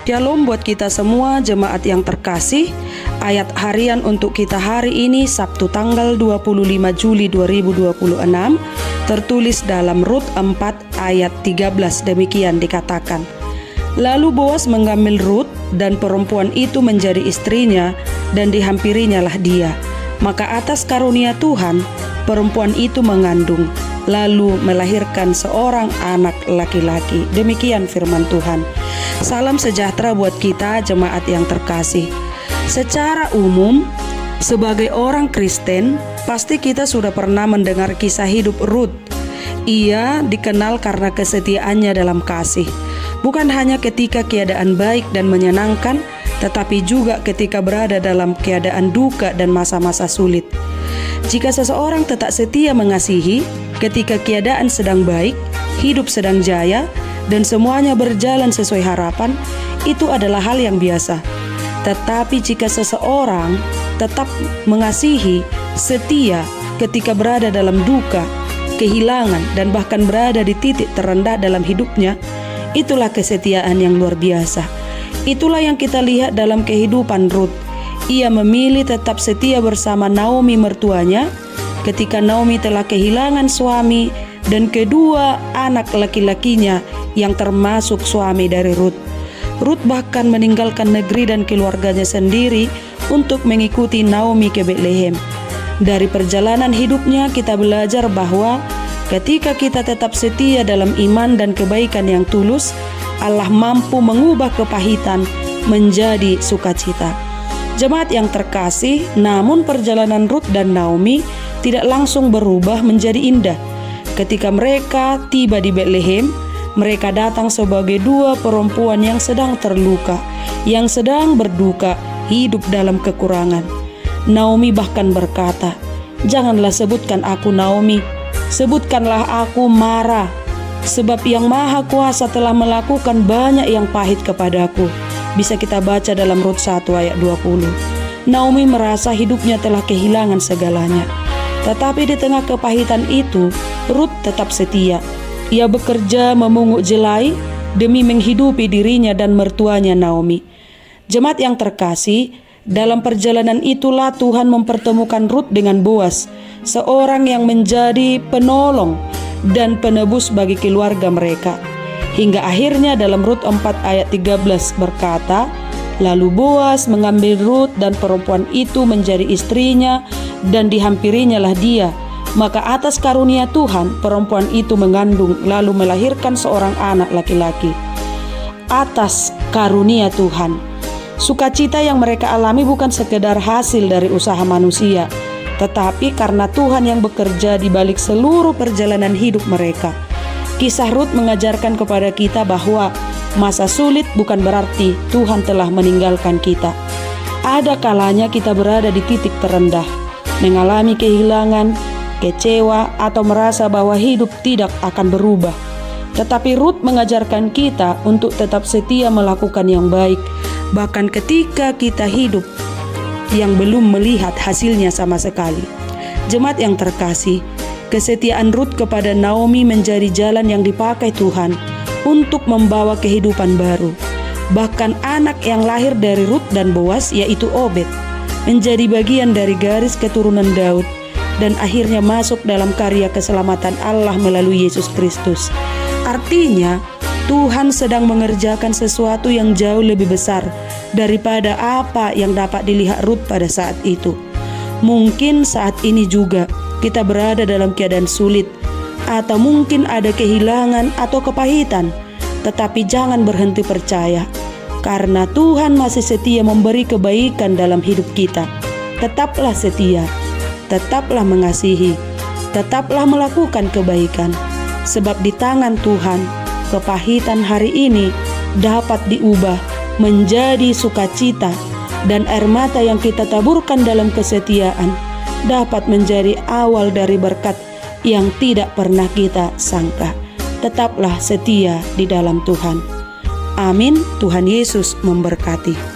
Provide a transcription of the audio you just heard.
Shalom buat kita semua jemaat yang terkasih. Ayat harian untuk kita hari ini Sabtu tanggal 25 Juli 2026 tertulis dalam Rut 4 ayat 13. Demikian dikatakan, lalu Boas mengambil Rut dan perempuan itu menjadi istrinya dan dihampirinya lah dia. Maka atas karunia Tuhan perempuan itu mengandung lalu melahirkan seorang anak laki-laki. Demikian firman Tuhan. Salam sejahtera buat kita jemaat yang terkasih. Secara umum, sebagai orang Kristen, pasti kita sudah pernah mendengar kisah hidup Rut. Ia dikenal karena kesetiaannya dalam kasih. Bukan hanya ketika keadaan baik dan menyenangkan, tetapi juga ketika berada dalam keadaan duka dan masa-masa sulit. Jika seseorang tetap setia mengasihi, ketika keadaan sedang baik, hidup sedang jaya, dan semuanya berjalan sesuai harapan, itu adalah hal yang biasa. Tetapi jika seseorang tetap mengasihi, setia ketika berada dalam duka, kehilangan, dan bahkan berada di titik terendah dalam hidupnya, itulah kesetiaan yang luar biasa. Itulah yang kita lihat dalam kehidupan Rut. Ia memilih tetap setia bersama Naomi mertuanya ketika Naomi telah kehilangan suami dan kedua anak laki-lakinya yang termasuk suami dari Rut. Rut bahkan meninggalkan negeri dan keluarganya sendiri untuk mengikuti Naomi ke Betlehem. Dari perjalanan hidupnya kita belajar bahwa ketika kita tetap setia dalam iman dan kebaikan yang tulus, Allah mampu mengubah kepahitan menjadi sukacita. Jemaat yang terkasih, namun perjalanan Rut dan Naomi tidak langsung berubah menjadi indah. Ketika mereka tiba di Betlehem, mereka datang sebagai dua perempuan yang sedang terluka, yang sedang berduka, hidup dalam kekurangan. Naomi bahkan berkata, "Janganlah sebutkan aku Naomi, sebutkanlah aku Mara, sebab Yang Maha Kuasa telah melakukan banyak yang pahit kepadaku." Bisa kita baca dalam Rut 1 ayat 20. Naomi merasa hidupnya telah kehilangan segalanya. Tetapi di tengah kepahitan itu, Rut tetap setia. Ia bekerja memungut jelai demi menghidupi dirinya dan mertuanya Naomi. Jemaat yang terkasih, dalam perjalanan itulah Tuhan mempertemukan Rut dengan Boas, seorang yang menjadi penolong dan penebus bagi keluarga mereka. Hingga akhirnya dalam Rut 4 ayat 13 berkata, lalu Boas mengambil Rut dan perempuan itu menjadi istrinya dan dihampirinya lah dia. Maka atas karunia Tuhan perempuan itu mengandung lalu melahirkan seorang anak laki-laki. Atas karunia Tuhan, sukacita yang mereka alami bukan sekedar hasil dari usaha manusia, tetapi karena Tuhan yang bekerja di balik seluruh perjalanan hidup mereka. Kisah Rut mengajarkan kepada kita bahwa masa sulit bukan berarti Tuhan telah meninggalkan kita. Ada kalanya kita berada di titik terendah, mengalami kehilangan, kecewa, atau merasa bahwa hidup tidak akan berubah. Tetapi Rut mengajarkan kita untuk tetap setia melakukan yang baik, bahkan ketika kita hidup yang belum melihat hasilnya sama sekali. Jemaat yang terkasih, kesetiaan Rut kepada Naomi menjadi jalan yang dipakai Tuhan untuk membawa kehidupan baru. Bahkan anak yang lahir dari Rut dan Boas, yaitu Obed, menjadi bagian dari garis keturunan Daud dan akhirnya masuk dalam karya keselamatan Allah melalui Yesus Kristus. Artinya, Tuhan sedang mengerjakan sesuatu yang jauh lebih besar daripada apa yang dapat dilihat Rut pada saat itu. Mungkin saat ini juga kita berada dalam keadaan sulit, atau mungkin ada kehilangan atau kepahitan, tetapi jangan berhenti percaya, karena Tuhan masih setia memberi kebaikan dalam hidup kita. Tetaplah setia, tetaplah mengasihi, tetaplah melakukan kebaikan, sebab di tangan Tuhan, kepahitan hari ini dapat diubah menjadi sukacita, dan air mata yang kita taburkan dalam kesetiaan dapat menjadi awal dari berkat yang tidak pernah kita sangka. Tetaplah setia di dalam Tuhan. Amin. Tuhan Yesus memberkati.